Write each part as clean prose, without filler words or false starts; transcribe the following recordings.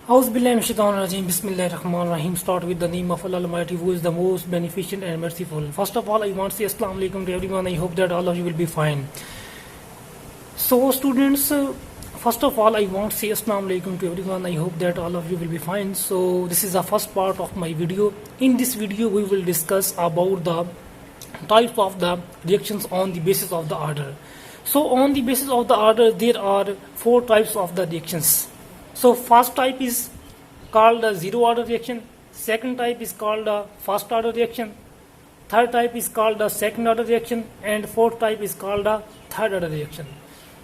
Auzubillahi Bismillahirrahmanirrahim. Start with the name of Allah Almighty, who is the most beneficent and merciful. First of all, I want to say Assalamu alaikum to everyone. I hope that all of you will be fine. So, students, first of all, I want to say Assalamu alaikum to everyone. I hope that all of you will be fine. So, this is the first part of my video. In this video, we will discuss about the types of the reactions on the basis of the order. So, on the basis of the order, there are 4 types of the reactions. So first type is called the zero order reaction, second type is called the first order reaction, third type is called the second order reaction, and fourth type is called the third order reaction.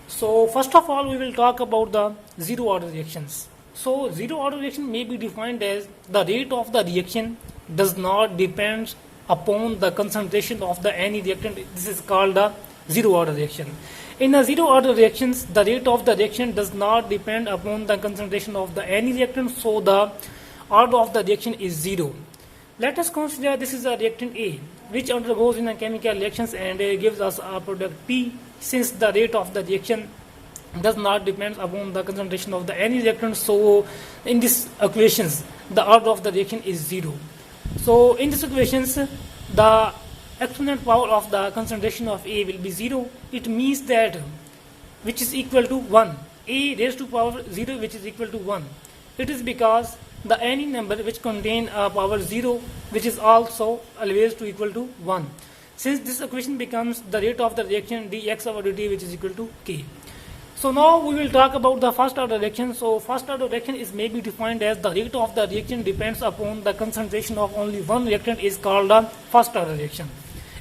So first of all, we will talk about the zero order reactions. So zero order reaction may be defined as the rate of the reaction does not depend upon the concentration of the any reactant. This is called the zero order reaction. In a zero order reactions, the rate of the reaction does not depend upon the concentration of the any reactant, so the order of the reaction is 0. Let us consider this is a reactant A, which undergoes in a chemical reactions and gives us a product P. Since the rate of the reaction does not depend upon the concentration of the any reactant, so in these equations, the order of the reaction is 0. So in these equations, the exponent power of the concentration of A will be 0. It means that which is equal to 1. A raised to power 0 which is equal to 1. It is because the any number which contain a power 0 which is also always to equal to 1. Since this equation becomes the rate of the reaction dx over dt which is equal to k. So now we will talk about the first order reaction. So first order reaction is may be defined as the rate of the reaction depends upon the concentration of only one reactant is called the first order reaction.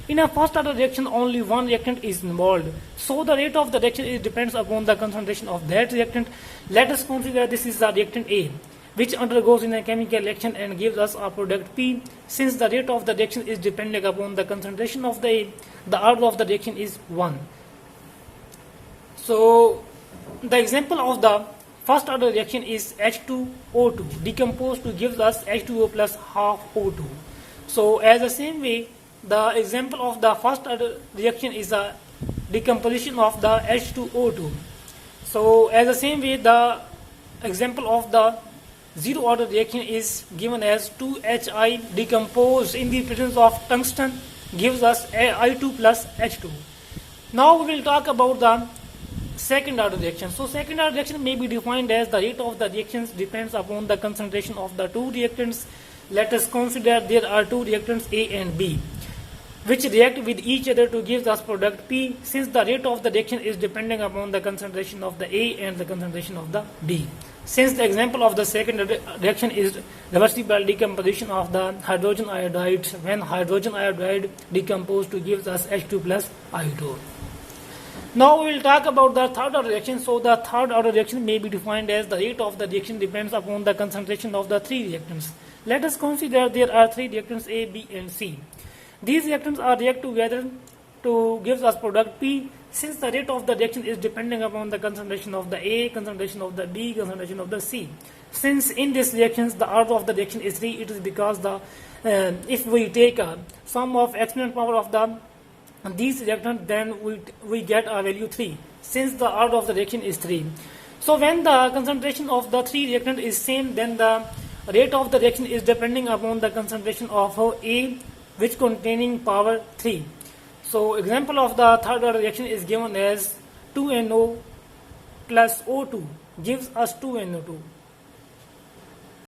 In a first order reaction, only one reactant is involved. So the rate of the reaction depends upon the concentration of that reactant. Let us consider this is the reactant A, which undergoes in a chemical reaction and gives us a product P. Since the rate of the reaction is dependent upon the concentration of the A, the order of the reaction is 1. So the example of the first order reaction is H2O2 decomposed to gives us H2O plus half O2. So as the same way, the example of the first order reaction is a decomposition of the H2O2. So as the same way, the example of the zero order reaction is given as 2Hi decomposed in the presence of tungsten gives us I2 plus H2. Now we will talk about the second order reaction. So second order reaction may be defined as the rate of the reactions depends upon the concentration of the two reactants. Let us consider there are two reactants A and B, which react with each other to give us product P. Since the rate of the reaction is depending upon the concentration of the A and the concentration of the B. Since the example of the second reaction is reversible decomposition of the hydrogen iodide when hydrogen iodide decomposed to give us H2 plus I2. Now we will talk about the third order reaction. So the third order reaction may be defined as the rate of the reaction depends upon the concentration of the three reactants. Let us consider there are three reactants A, B and C. These reactants are react together to give us product P. Since the rate of the reaction is depending upon the concentration of the A, concentration of the B, concentration of the C. Since in these reactions the order of the reaction is 3, it is because the if we take a sum of exponent power of the these reactants, then we get a value 3. Since the order of the reaction is 3. So when the concentration of the three reactants is same, then the rate of the reaction is depending upon the concentration of A, which containing power 3. So example of the third order reaction is given as 2NO plus O2 gives us 2NO2.